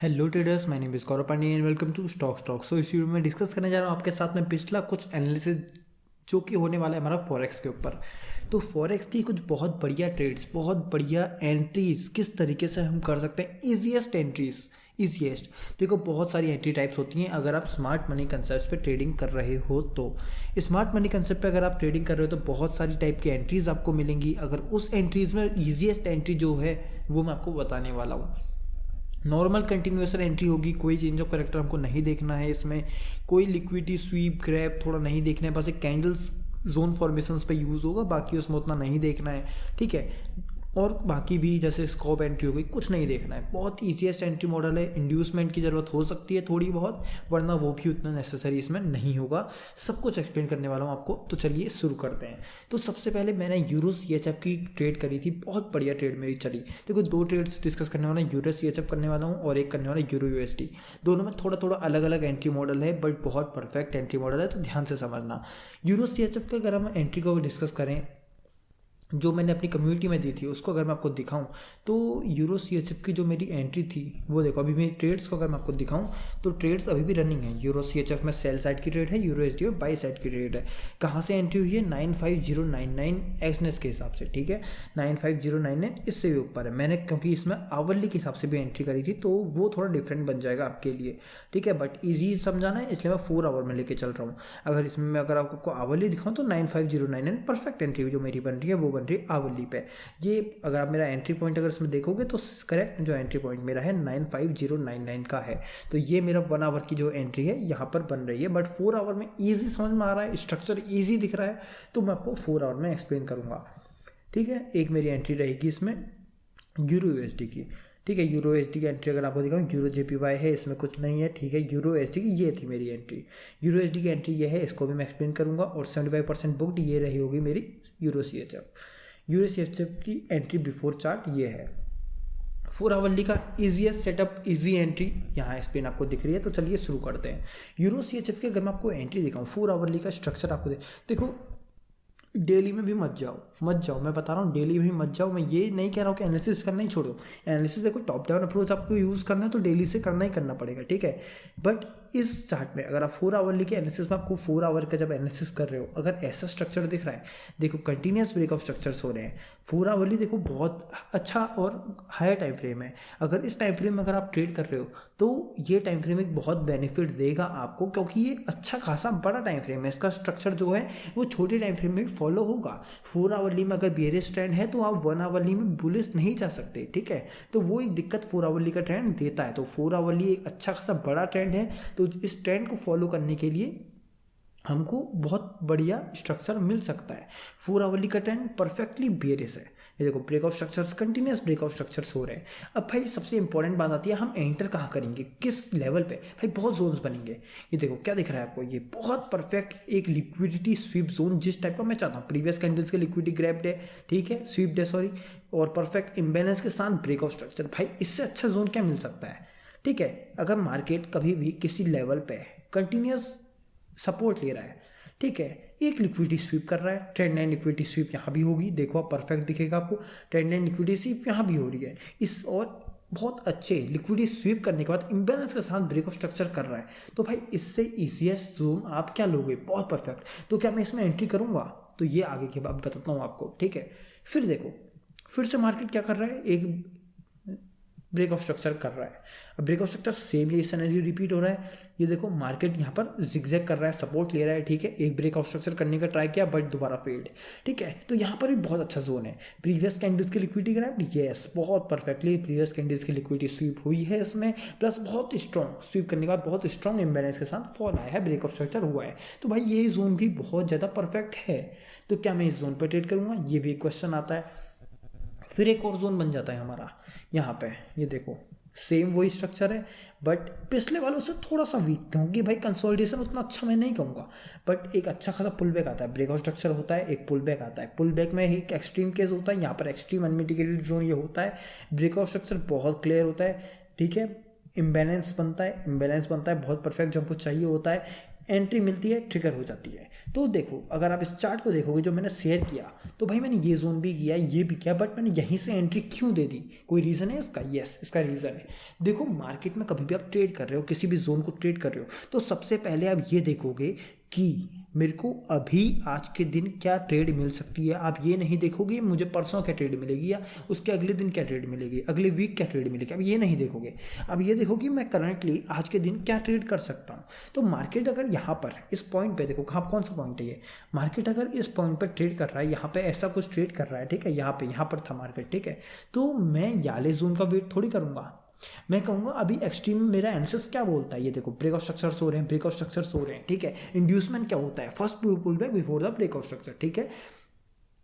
Hello traders, my name is Gaurav Pandey and welcome to stock. So इस video में discuss करने जा रहा हूँ आपके साथ में पिछला कुछ एनालिसिस जो कि होने वाला है हमारा फॉरेक्स के ऊपर। तो फॉरेक्स की कुछ बहुत बढ़िया ट्रेड्स, बहुत बढ़िया एंट्रीज किस तरीके से हम कर सकते हैं, ईजीएस्ट एंट्रीज। ईजीएस्ट देखो, बहुत सारी एंट्री टाइप्स होती हैं अगर आप स्मार्ट मनी कंसेप्ट पे ट्रेडिंग कर रहे हो तो। स्मार्ट मनी कंसेप्ट पे अगर आप ट्रेडिंग कर रहे हो तो बहुत सारी टाइप की एंट्रीज आपको मिलेंगी। अगर उस एंट्रीज में ईजीएस्ट एंट्री जो है वो मैं आपको बताने वाला हूँ। नॉर्मल कंटिन्यूएशन एंट्री होगी, कोई चेंज ऑफ करेक्टर हमको नहीं देखना है इसमें, कोई लिक्विडिटी स्वीप ग्रैब थोड़ा नहीं देखना है, बस एक कैंडल्स जोन फॉर्मेशंस पे यूज़ होगा, बाकी उसमें उतना नहीं देखना है। ठीक है, और बाकी भी जैसे स्कॉप एंट्री हो गई, कुछ नहीं देखना है। बहुत ईजीएस्ट एंट्री मॉडल है। इंड्यूसमेंट की ज़रूरत हो सकती है थोड़ी बहुत, वरना वो भी उतना नेसेसरी इसमें नहीं होगा। सब कुछ एक्सप्लेन करने वाला हूँ आपको, तो चलिए शुरू करते हैं। तो सबसे पहले मैंने यूरो CHF की ट्रेड करी थी, बहुत बढ़िया ट्रेड मेरी चली। देखो, दो ट्रेड्स डिस्कस करने वाला हूँ, यूरो CHF करने वाला हूँ और एक करने वाला यूरो USD। दोनों में थोड़ा थोड़ा अलग अलग एंट्री मॉडल है, बट बहुत परफेक्ट एंट्री मॉडल है, तो ध्यान से समझना। यूरो CHF के अगर हम एंट्री को डिस्कस करें, जो मैंने अपनी कम्युनिटी में दी थी उसको अगर मैं आपको दिखाऊं, तो यूरो CHF की जो मेरी एंट्री थी वो देखो। अभी मेरी ट्रेड्स को अगर मैं आपको दिखाऊं तो ट्रेड्स अभी भी रनिंग है। यूरो CHF में सेल साइड की ट्रेड है, यूरो USD में बाई साइड की ट्रेड है। कहाँ से एंट्री हुई है? 95099 एक्सनेस के हिसाब से। ठीक है, 95099 इससे भी ऊपर है। मैंने क्योंकि इसमें आवली के हिसाब से भी एंट्री करी थी तो वो थोड़ा डिफरेंट बन जाएगा आपके लिए। ठीक है, बट ईजी समझाना है इसलिए मैं 4 आवर में लेके चल रहा हूँ। अगर इसमें मैं अगर आपको आवली दिखाऊँ तो 95099 परफेक्ट एंट्री जो मेरी बन रही है वो आवली पे। ये अगर आप मेरा एंट्री पॉइंट अगर इसमें देखोगे तो करेक्ट जो एंट्री पॉइंट मेरा है 95099 का है। तो ये मेरा 1 आवर की जो एंट्री है यहाँ पर बन रही है, बट 4 आवर में इजी समझ में आ रहा है, स्ट्रक्चर इजी दिख रहा है, तो मैं आपको 4 आवर में एक्सप्लेन करूँगा। ठीक है, एक मेरी एंट्री रहेगी इसमें यूरो USD की। ठीक है, यूरो USD की एंट्री अगर आपको दिखाऊँ, यूरो JPY है, इसमें कुछ नहीं है। ठीक है, यूरो USD की ये थी मेरी एंट्री। यूरो USD की एंट्री ये है, इसको भी मैं एक्सप्लेन करूँगा। और 75% बुकड ये रही होगी मेरी यूरो CHF। यूरो CHF की एंट्री बिफोर चार्ट ये है। 4 आवरली का इजीएस्ट सेटअप, इजी एंट्री यहाँ एक्सप्लेन आपको दिख रही है। तो चलिए शुरू करते हैं। यूरो CHF के अगर मैं आपको एंट्री दिखाऊँ, 4 आवरली का स्ट्रक्चर आपको देखो। डेली में भी मत जाओ, मैं बता रहा हूँ, डेली में भी मत जाओ। मैं ये नहीं कह रहा हूँ कि एनालिसिस करना ही छोड़ो। एनालिसिस देखो, टॉप डाउन अप्रोच आपको यूज़ करना है तो डेली से करना ही करना पड़ेगा। ठीक है, बट इस चार्ट में अगर आप 4 आवरली के एनालिसिस में, आपको 4 आवर का जब एनालिसिस कर रहे हो, अगर ऐसा स्ट्रक्चर दिख रहा है, देखो कंटिन्यूस ब्रेक ऑफ स्ट्रक्चर्स हो रहे हैं। 4 आवरली देखो बहुत अच्छा और हायर टाइम फ्रेम है। अगर इस टाइम फ्रेम में अगर आप ट्रेड कर रहे हो तो ये टाइम फ्रेम एक बहुत बेनिफिट देगा आपको, क्योंकि ये अच्छा खासा बड़ा टाइम फ्रेम है। इसका स्ट्रक्चर जो है वो छोटे टाइम फ्रेम में भी फॉलो होगा। 4 आवरली में अगर बेयरिश ट्रेंड है तो आप 1 आवरली में बुलिश नहीं जा सकते। ठीक है, तो वो एक दिक्कत 4 आवरली का ट्रेंड देता है। तो 4 आवरली एक अच्छा खासा बड़ा ट्रेंड है, तो इस ट्रेंड को फॉलो करने के लिए हमको बहुत बढ़िया स्ट्रक्चर मिल सकता है। 4 आवरली का ट्रेंड परफेक्टली बेयरिश है। ये देखो, break of structures, continuous break of structures हो रहे हैं। अब भाई सबसे इंपॉर्टेंट बात आती है, हम एंटर कहाँ करेंगे, किस लेवल पे? भाई बहुत जोन्स बनेंगे। ये देखो क्या दिख रहा है आपको, ये बहुत परफेक्ट एक लिक्विडिटी स्वीप जोन जिस टाइप का मैं चाहता हूँ। प्रीवियस कैंडल्स के लिक्विडिटी ग्रैब डे, ठीक है, स्वीप डे सॉरी, और परफेक्ट इम्बेलेंस के साथ ब्रेक ऑफ स्ट्रक्चर। भाई इससे अच्छा जोन क्या मिल सकता है? ठीक है, अगर मार्केट कभी भी किसी लेवल पे कंटिन्यूस सपोर्ट ले रहा है, ठीक है, एक लिक्विडिटी स्वीप कर रहा है, ट्रेंड लाइन लिक्विडिटी स्वीप यहाँ भी होगी। देखो आप, परफेक्ट दिखेगा आपको, ट्रेंड लाइन लिक्विडिटी स्वीप यहाँ भी हो रही है। इस और बहुत अच्छे लिक्विडिटी स्वीप करने के बाद इम्बेलेंस के साथ ब्रेक ऑफ स्ट्रक्चर कर रहा है, तो भाई इससे ईजीएस्ट जोन आप क्या लोगे? बहुत परफेक्ट। तो क्या मैं इसमें एंट्री करूँगा? तो ये आगे के बाद बताता हूँ आपको। ठीक है, फिर देखो, फिर से मार्केट क्या कर रहा है, एक ब्रेक ऑफ स्ट्रक्चर कर रहा है। अब ब्रेक ऑफ स्ट्रक्चर सेम ये सिनेरियो रिपीट हो रहा है। ये देखो मार्केट यहाँ पर जिगजैग कर रहा है, सपोर्ट ले रहा है। ठीक है, एक ब्रेक ऑफ स्ट्रक्चर करने का ट्राई किया बट दोबारा फेल्ड। ठीक है, तो यहाँ पर भी बहुत अच्छा जोन है। प्रीवियस कैंडल्स की लिक्विडिटी ग्रैब, यस, बहुत परफेक्टली प्रीवियस कैंडल्स की लिक्विडिटी स्वीप हुई है इसमें, प्लस बहुत स्ट्रॉन्ग स्वीप करने के बाद बहुत स्ट्रॉन्ग इम्बेलेंस के साथ फॉल आया है, ब्रेक ऑफ स्ट्रक्चर हुआ है। तो भाई ये जोन भी बहुत ज़्यादा परफेक्ट है। तो क्या मैं इस जोन पर ट्रेड करूँगा? ये भी क्वेश्चन आता है। फिर एक और जोन बन जाता है हमारा यहाँ पे। ये देखो, सेम वही स्ट्रक्चर है, बट पिछले वालों से थोड़ा सा वीक, क्योंकि भाई कंसोलिडेशन उतना अच्छा मैं नहीं कहूँगा, बट एक अच्छा खासा पुल बैक आता है। ब्रेक आउट स्ट्रक्चर होता है, एक पुल बैक आता है। पुल बैक में एक एक्सट्रीम केस होता है, यहाँ पर एक्सट्रीम अनमिटिगेटेड जोन ये होता है। ब्रेक आउट स्ट्रक्चर बहुत क्लियर होता है। ठीक है, इम्बैलेंस बनता है बहुत परफेक्ट जो हमको चाहिए होता है। एंट्री मिलती है, ट्रिगर हो जाती है। तो देखो अगर आप इस चार्ट को देखोगे जो मैंने शेयर किया, तो भाई मैंने ये जोन भी किया, ये भी किया, बट मैंने यहीं से एंट्री क्यों दे दी? कोई रीज़न है इसका? यस, इसका रीज़न है। देखो मार्केट में कभी भी आप ट्रेड कर रहे हो, किसी भी जोन को ट्रेड कर रहे हो, तो सबसे पहले आप ये देखोगे कि मेरे को अभी आज के दिन क्या ट्रेड मिल सकती है। आप ये नहीं देखोगे मुझे परसों क्या ट्रेड मिलेगी या उसके अगले दिन क्या ट्रेड मिलेगी, अगले वीक क्या ट्रेड मिलेगी, अब ये नहीं देखोगे। अब ये देखो कि मैं करंटली आज के दिन क्या ट्रेड कर सकता हूँ। तो मार्केट अगर यहाँ पर इस पॉइंट पे देखो, कहाँ कौन सा पॉइंट है ये, मार्केट अगर इस पॉइंट पर ट्रेड कर रहा है, यहाँ पे ऐसा कुछ ट्रेड कर रहा है, ठीक है, यहाँ पर था मार्केट, ठीक है, तो मैं याले जोन का वेट थोड़ी करूँगा। मैं कहूँगा अभी एक्सट्रीम मेरा एनालिसिस क्या बोलता है, ये देखो ब्रेकआउट स्ट्रक्चर्स हो रहे हैं, ब्रेकआउट स्ट्रक्चर्स हो रहे हैं, ठीक है। इंड्यूसमेंट क्या होता है? First pull back before the breakout structure, ठीक है,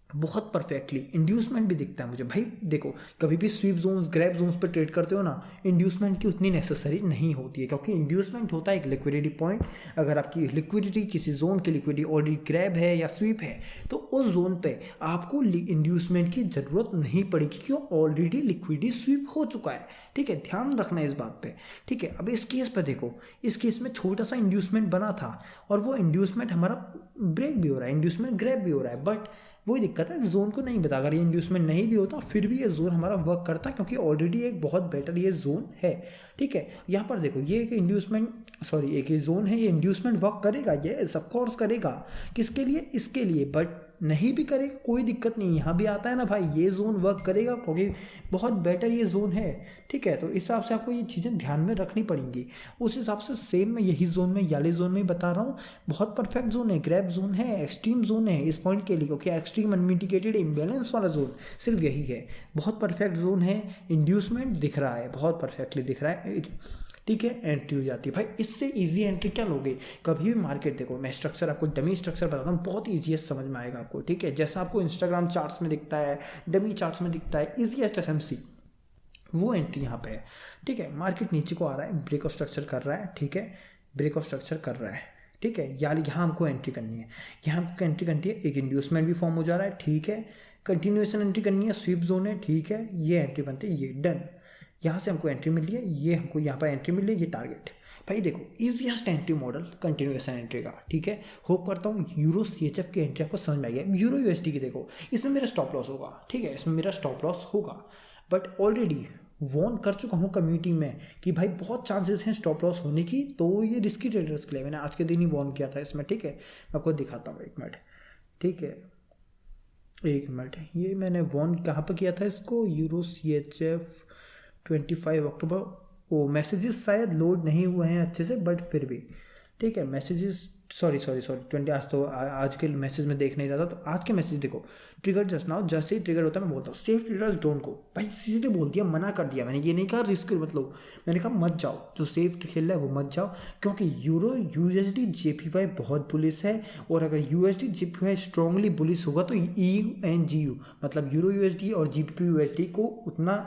बहुत परफेक्टली इंड्यूसमेंट भी दिखता है मुझे। भाई देखो कभी भी स्वीप जोन्स, ग्रैब जोन्स पर ट्रेड करते हो ना, इंड्यूसमेंट की उतनी नेसेसरी नहीं होती है, क्योंकि इंड्यूसमेंट होता है एक लिक्विडिटी पॉइंट। अगर आपकी लिक्विडिटी, किसी जोन की लिक्विडिटी ऑलरेडी ग्रैब है या स्वीप है, तो उस जोन पे आपको इंड्यूसमेंट की ज़रूरत नहीं पड़ेगी, क्योंकि ऑलरेडी लिक्विडिटी स्वीप हो चुका है, ठीक है। ध्यान रखना इस बात पे, ठीक है। अब इस केस पे देखो, इस केस में छोटा सा इंड्यूसमेंट बना था और वो इंड्यूसमेंट हमारा ब्रेक भी हो रहा है, इंड्यूसमेंट ग्रैब भी हो रहा है, बट वही दिक्कत है, जोन को नहीं बता। अगर ये इंड्यूसमेंट नहीं भी होता फिर भी ये जोन हमारा वर्क करता, क्योंकि ऑलरेडी एक बहुत बेटर ये जोन है, ठीक है। यहाँ पर देखो ये एक इंड्यूसमेंट, सॉरी एक ये जोन है, ये इंड्यूसमेंट वर्क करेगा, ये ऑफ कोर्स करेगा। किसके लिए? इसके लिए, बट नहीं भी करेगा कोई दिक्कत नहीं। यहाँ भी आता है ना भाई, ये जोन वर्क करेगा क्योंकि बहुत बेटर ये जोन है, ठीक है। तो इस हिसाब से आपको ये चीज़ें ध्यान में रखनी पड़ेंगी। उस हिसाब से सेम मैं यही जोन में, याले जोन में बता रहा हूँ, बहुत परफेक्ट जोन है, ग्रैब जोन है, एक्सट्रीम जोन है इस पॉइंट के लिए, क्योंकि एक्सट्रीम अनमिटिगेटेड इम्बैलेंस वाला जोन सिर्फ यही है। बहुत परफेक्ट जोन है, इंड्यूसमेंट दिख रहा है, बहुत परफेक्टली दिख रहा है, ठीक है। एंट्री हो जाती है भाई। इससे इजी एंट्री क्या लोगे? कभी भी मार्केट देखो, मैं स्ट्रक्चर आपको डमी स्ट्रक्चर बताता हूँ, बहुत ईजी समझ में आएगा आपको, ठीक है। जैसा आपको इंस्टाग्राम चार्ट्स में दिखता है, डमी चार्ट्स में दिखता है, ईजीएस्ट एसएमसी, वो एंट्री यहाँ पे है, ठीक है। मार्केट नीचे को आ रहा है, ब्रेकआउट स्ट्रक्चर कर रहा है, ठीक है, ब्रेकआउट स्ट्रक्चर कर रहा है, ठीक है। यार यहाँ हमको एंट्री करनी है, यहाँ हमको एंट्री करनी है, एक इंड्यूसमेंट भी फॉर्म हो जा रहा है, ठीक है, कंटिन्यूएशन एंट्री करनी है, स्वीप जोन है, ठीक है, ये एंट्री बनती है, ये डन। यहाँ से हमको एंट्री मिल रही है, ये हमको यहाँ पर एंट्री मिल रही है, ये टारगेट। भाई देखो easiest entry model continuation entry का, ठीक है। होप करता हूँ यूरो सीएचएफ की एंट्री आपको समझ में आ गया। यूरो यूएसडी की देखो, इसमें मेरा स्टॉप लॉस होगा, ठीक है, इसमें मेरा स्टॉप लॉस होगा, बट ऑलरेडी वॉर्न कर चुका हूँ कम्युनिटी में कि भाई बहुत चांसेस हैं स्टॉप लॉस होने की, तो ये रिस्की ट्रेडर्स के लिए मैंने आज के दिन ही वॉर्न किया था इसमें, ठीक है। मैं आपको दिखाता हूँ, एक मिनट, ठीक है, एक मिनट। ये मैंने वॉर्न कहाँ पर किया था इसको, यूरो सीएचएफ 25 अक्टूबर। वो मैसेजेस शायद लोड नहीं हुए हैं अच्छे से, बट फिर भी ठीक है। मैसेजेस सॉरी 20, आज तो आज के मैसेज में देख नहीं रहा था, तो आज के मैसेज देखो। ट्रिगर जस्ट नाउ, जैसे ही ट्रिगर होता है मैं बोलता हूँ सेफ ट्रेडर्स डोंट गो। भाई सीधे बोल दिया, मना कर दिया मैंने, ये नहीं कहा रिस्क, मतलब मैंने कहा मत जाओ, जो सेफ खेल रहा है वो मत जाओ, क्योंकि यूरो यूएसडी जेपीवाई बहुत बुलिश है, और अगर यूएसडी जेपीवाई स्ट्रांगली बुलिश होगा तो EUNGU मतलब यूरो यूएसडी और जीबीपी यूएसडी को उतना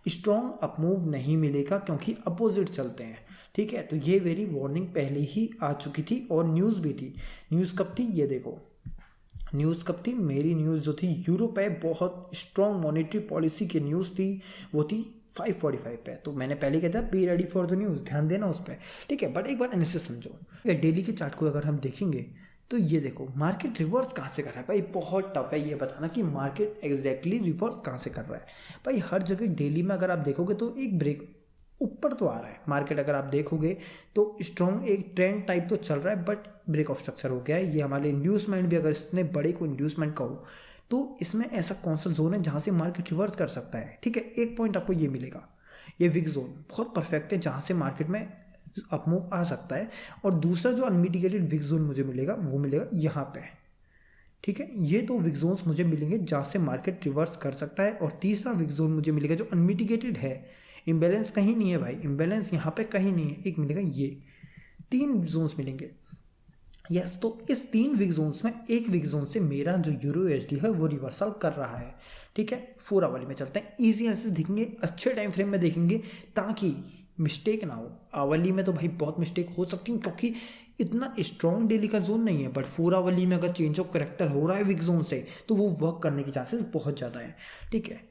स्ट्रॉन्ग अपमूव नहीं मिलेगा, क्योंकि अपोजिट चलते हैं, ठीक है। तो ये मेरी वार्निंग पहले ही आ चुकी थी, और न्यूज़ भी थी। न्यूज़ कब थी ये देखो, न्यूज़ कब थी, मेरी न्यूज़ जो थी यूरो पे बहुत स्ट्रॉन्ग मॉनेटरी पॉलिसी की न्यूज़ थी, वो थी 5:45 पे। तो मैंने पहले कहा था be ready for the news, ध्यान देना उस पर, ठीक है। बट एक बार एनालिसिस समझो, डेली के चार्ट को अगर हम देखेंगे तो ये देखो मार्केट रिवर्स कहाँ से कर रहा है। भाई बहुत टफ है ये बताना कि मार्केट एग्जैक्टली रिवर्स कहाँ से कर रहा है। भाई हर जगह डेली में अगर आप देखोगे तो एक ब्रेक ऊपर तो आ रहा है मार्केट, अगर आप देखोगे तो स्ट्रॉन्ग एक ट्रेंड टाइप तो चल रहा है, बट ब्रेक ऑफ स्ट्रक्चर हो गया है। ये हमारे इंड्यूसमेंट भी, अगर इतने बड़े को इंड्यूसमेंट का हो तो इसमें ऐसा कौन सा जोन है जहाँ से मार्केट रिवर्स कर सकता है, ठीक है। एक पॉइंट आपको ये मिलेगा, ये विक जोन बहुत परफेक्ट है जहाँ से मार्केट में अपमूव आ सकता है, और दूसरा जो अनमिटिगेटेड विक जोन मुझे मिलेगा वो मिलेगा यहाँ पे, ठीक है। ये दो विक जोन्स मुझे मिलेंगे जहाँ से मार्केट रिवर्स कर सकता है, और तीसरा विक जोन मुझे मिलेगा जो अनमिटिगेटेड है, इम्बैलेंस कहीं नहीं है भाई, इम्बैलेंस यहाँ पे कहीं नहीं है, एक मिलेगा, ये 3 जोन्स मिलेंगे, यस। तो इस 3 विक जोन्स में एक विक जोन से मेरा जो यूरो यूएसडी है वो रिवर्सल कर रहा है, ठीक है। 4 आवर में चलते हैं, ईजी आंसर दिखेंगे, अच्छे टाइम फ्रेम में देखेंगे, ताकि मिस्टेक ना हो। आवली में तो भाई बहुत मिस्टेक हो सकती है, क्योंकि इतना स्ट्रॉन्ग डेली का जोन नहीं है, बट 4 आवली में अगर चेंज ऑफ करेक्टर हो रहा है विक जोन से तो वो वर्क करने की चांसेस बहुत ज़्यादा है, ठीक है।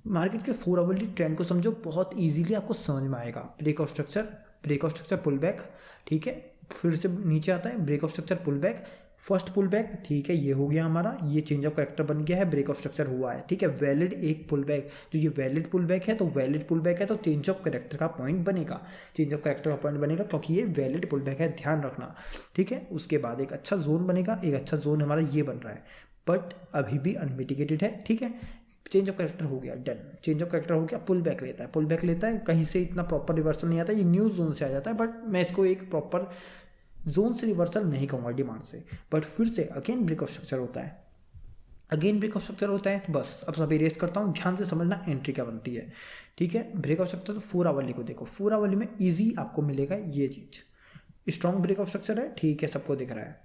मार्केट के 4 आवली ट्रेंड को समझो, बहुत इजीली आपको समझ में आएगा। ब्रेकआउट स्ट्रक्चर पुल बैक, ठीक है, फिर से नीचे आता है break of structure pull back, first pull back, ठीक है, ये हो गया हमारा, ये चेंज ऑफ कैरेक्टर बन गया है, ब्रेक ऑफ स्ट्रक्चर हुआ है, ठीक है, वैलिड एक पुल बैक, जो ये वैलिड पुल बैक है तो वैलिड पुल बैक है तो चेंज ऑफ कैरेक्टर का पॉइंट बनेगा, चेंज ऑफ कैरेक्टर का पॉइंट बनेगा क्योंकि ये वैलिड पुल बैक है, ध्यान रखना, ठीक है। उसके बाद एक अच्छा जोन बनेगा, एक अच्छा जोन हमारा ये बन रहा है, बट अभी भी अनमिटिगेटेड है, ठीक है। चेंज ऑफ कैरेक्टर हो गया, डन, चेंज ऑफ कैरेक्टर हो गया, पुल बैक लेता है, पुल बैक लेता है, कहीं से इतना प्रॉपर रिवर्सल नहीं आता, ये न्यू जोन से आ जाता है, बट मैं इसको एक प्रॉपर जोन से रिवर्सल नहीं कहूँगा डिमांड से, बट फिर से अगेन ब्रेक ऑफ स्ट्रक्चर होता है, अगेन ब्रेक ऑफ स्ट्रक्चर होता है। बस अब सब इरेज करता हूँ, ध्यान से समझना एंट्री क्या बनती है, ठीक है। ब्रेक ऑफ स्ट्रक्चर तो 4 आवली को देखो, 4 आवली में ईजी आपको मिलेगा ये चीज, स्ट्रॉन्ग ब्रेक ऑफ स्ट्रक्चर है, ठीक है, सबको दिख रहा है।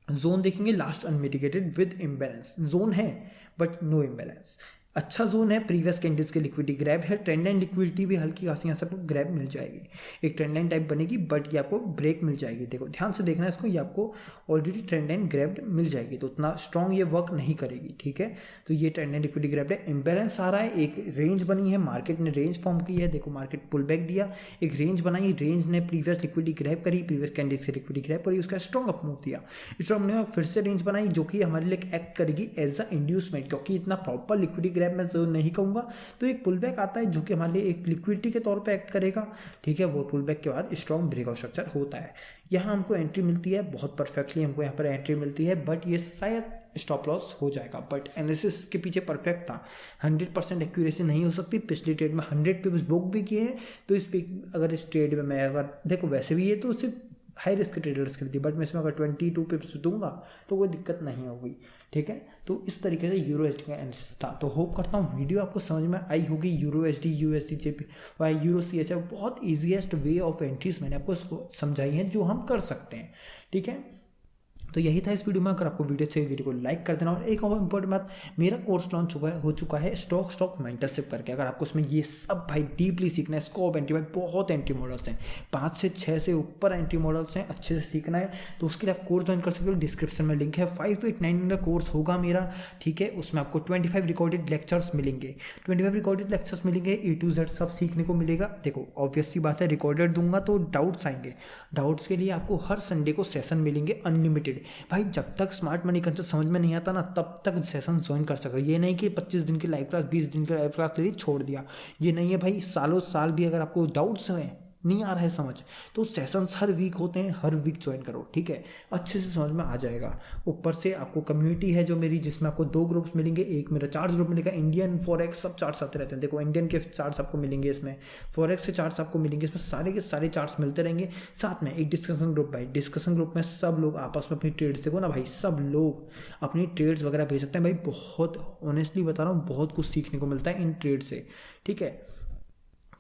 जोन देखेंगे last unmitigated with imbalance, zone है बट नो इम्बैलेंस, अच्छा जोन है, प्रीवियस कैंडल्स के लिक्विडिटी ग्रैब है, ट्रेंड लाइन लिक्विडिटी भी हल्की खासी यहाँ से आपको ग्रैब मिल जाएगी, एक ट्रेंड लाइन टाइप बनेगी बट ये आपको ब्रेक मिल जाएगी, देखो ध्यान से देखना इसको, ये आपको ऑलरेडी ट्रेंड लाइन ग्रैब्ड मिल जाएगी, तो उतना स्ट्रॉन्ग ये वर्क नहीं करेगी, ठीक है। तो ये ट्रेंड लाइन लिक्विडिटी ग्रैब्ड है, इम्बैलेंस आ रहा है, एक रेंज बनी है, मार्केट ने रेंज फॉर्म की है, देखो मार्केट पुल बैक दिया, एक रेंज बनाई, रेंज ने प्रीवियस लिक्विडिटी ग्रैब करी, प्रीवियस कैंडल्स की लिक्विडिटी ग्रैब करी, उसका स्ट्रॉन्ग अप मूव दिया, स्ट्रॉन्ग ने फिर से रेंज बनाई जो कि हमारे लिए एक्ट करेगी एज अ इंड्यूसमेंट, क्योंकि इतना प्रॉपर लिक्विडिटी ग्रैब मैं जरूर नहीं कहूँगा, तो एक पुल बैक आता है जो कि हमारे लिए एक लिक्विडिटी के तौर पे एक्ट करेगा, ठीक है। वो पुल बैक के बाद स्ट्रॉन्ग ब्रेक ऑफ स्ट्रक्चर होता है, यहाँ हमको एंट्री मिलती है, बहुत परफेक्टली हमको यहाँ पर एंट्री मिलती है, बट ये शायद स्टॉप लॉस हो जाएगा, बट एनालिसिस के पीछे परफेक्ट था, 100% एक्यूरेसी नहीं हो सकती, पिछली ट्रेड में 100 पिप्स बुक भी किए हैं, तो इस पे अगर इस ट्रेड में मैं अगर देखो वैसे भी ये तो सिर्फ हाई रिस्क ट्रेडर्स के लिए थी, बट मैं इसमें अगर 22 पिप्स दूंगा तो कोई दिक्कत नहीं होगी, ठीक है। तो इस तरीके से यूरो एसडी का एनालिसिस था, तो होप करता हूँ वीडियो आपको समझ में आई होगी। Euro SD, USD, JPY, euro CHF, बहुत ईजीएस्ट वे ऑफ एंट्रीज मैंने आपको समझाई हैं जो हम कर सकते हैं, ठीक है। तो यही था इस वीडियो में, अगर आपको वीडियो चाहिए वीडियो को लाइक कर देना, और एक और इंपॉर्टेंट बात, मेरा कोर्स लॉन्च हो चुका है स्टॉक मेंटरशिप करके, अगर आपको उसमें ये सब भाई डीपली सीखना है, स्कोप एंट्री भाई बहुत एंट्री मॉडल्स हैं, 5 से 6 से ऊपर एंट्री मॉडल्स हैं, अच्छे से सीखना है तो उसके लिए आप कोर्स ज्वाइन कर सकते हो, डिस्क्रिप्शन में लिंक है, 5899 कोर्स होगा मेरा, ठीक है। उसमें आपको 25 रिकॉर्डेड लेक्चर्स मिलेंगे, 25 रिकॉर्डेड लेक्चर्स मिलेंगे, A to Z सब सीखने को मिलेगा। देखो ऑब्वियस सी बात है, रिकॉर्डेड दूंगा तो डाउट्स आएंगे, डाउट्स के लिए आपको हर संडे को सेशन मिलेंगे अनलिमिटेड, भाई जब तक स्मार्ट मनी कंसेप्ट समझ में नहीं आता ना तब तक सेशन ज्वाइन कर सकते हो, ये नहीं कि 25 दिन की लाइव क्लास 20 दिन की लाइव क्लास ले ली छोड़ दिया, ये नहीं है भाई, सालों साल भी अगर आपको डाउट्स हैं नहीं आ रहा है समझ, तो सेशंस हर वीक होते हैं, हर वीक ज्वाइन करो, ठीक है, अच्छे से समझ में आ जाएगा। ऊपर से आपको कम्युनिटी है जो मेरी, जिसमें आपको 2 ग्रुप्स मिलेंगे, एक मेरा चार्ट्स ग्रुप मिलेगा, इंडियन फॉरेक्स सब चार्ट्स आते रहते हैं, देखो इंडियन के चार्ट्स आपको मिलेंगे इसमें, फॉरेक्स के चार्ट्स आपको मिलेंगे इसमें, सारे के सारे चार्ट्स मिलते रहेंगे, साथ में एक डिस्कशन ग्रुप, भाई डिस्कशन ग्रुप में सब लोग आपस में अपनी ट्रेड्स, देखो ना भाई, सब लोग अपनी ट्रेड्स वगैरह भेज सकते हैं, भाई बहुत ऑनेस्टली बता रहा हूँ, बहुत कुछ सीखने को मिलता है इन ट्रेड से, ठीक है।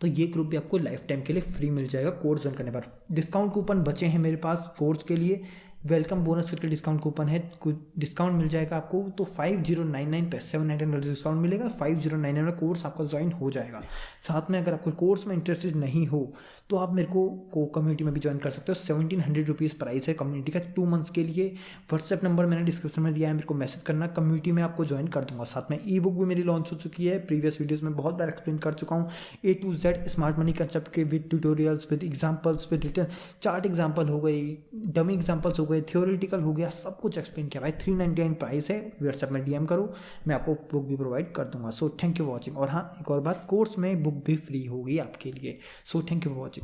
तो ये ग्रुप भी आपको लाइफ टाइम के लिए फ्री मिल जाएगा कोर्स ज्वाइन करने पर। डिस्काउंट कूपन बचे हैं मेरे पास कोर्स के लिए, वेलकम बोनस करके डिस्काउंट कूपन है, कुछ डिस्काउंट मिल जाएगा आपको, तो 5099 पे 799 डिस्काउंट मिलेगा, 5099 में कोर्स आपका ज्वाइन हो जाएगा। साथ में अगर आपको कोर्स में इंटरेस्टेड नहीं हो तो आप मेरे को कम्युनिटी में भी ज्वाइन कर सकते हो, 1700 रुपीज़ प्राइस है कम्युनिटी का 2 मंथ्स के लिए। व्हाट्सएप नंबर मैंने डिस्क्रिप्शन में दिया है, मेरे को मैसेज करना, कम्युनिटी में आपको ज्वाइन कर दूंगा। साथ में ई बुक भी मेरी लॉन्च हो चुकी है, प्रीवियस वीडियोज़ में बहुत बार एक्सप्लेन कर चुका हूँ, A to Z smart money concept के with tutorials, with examples, with return chart example हो गई, डमी एग्जाम्पल्स हो गए, थ्योरेटिकल हो गया, सब कुछ एक्सप्लेन किया भाई। 399 प्राइस है, व्हाट्सएप में DM करो, मैं आपको बुक भी प्रोवाइड कर दूंगा। So thank you for watching. और हाँ, एक और बात, कोर्स में बुक भी फ्री होगी आपके लिए। So thank you for watching.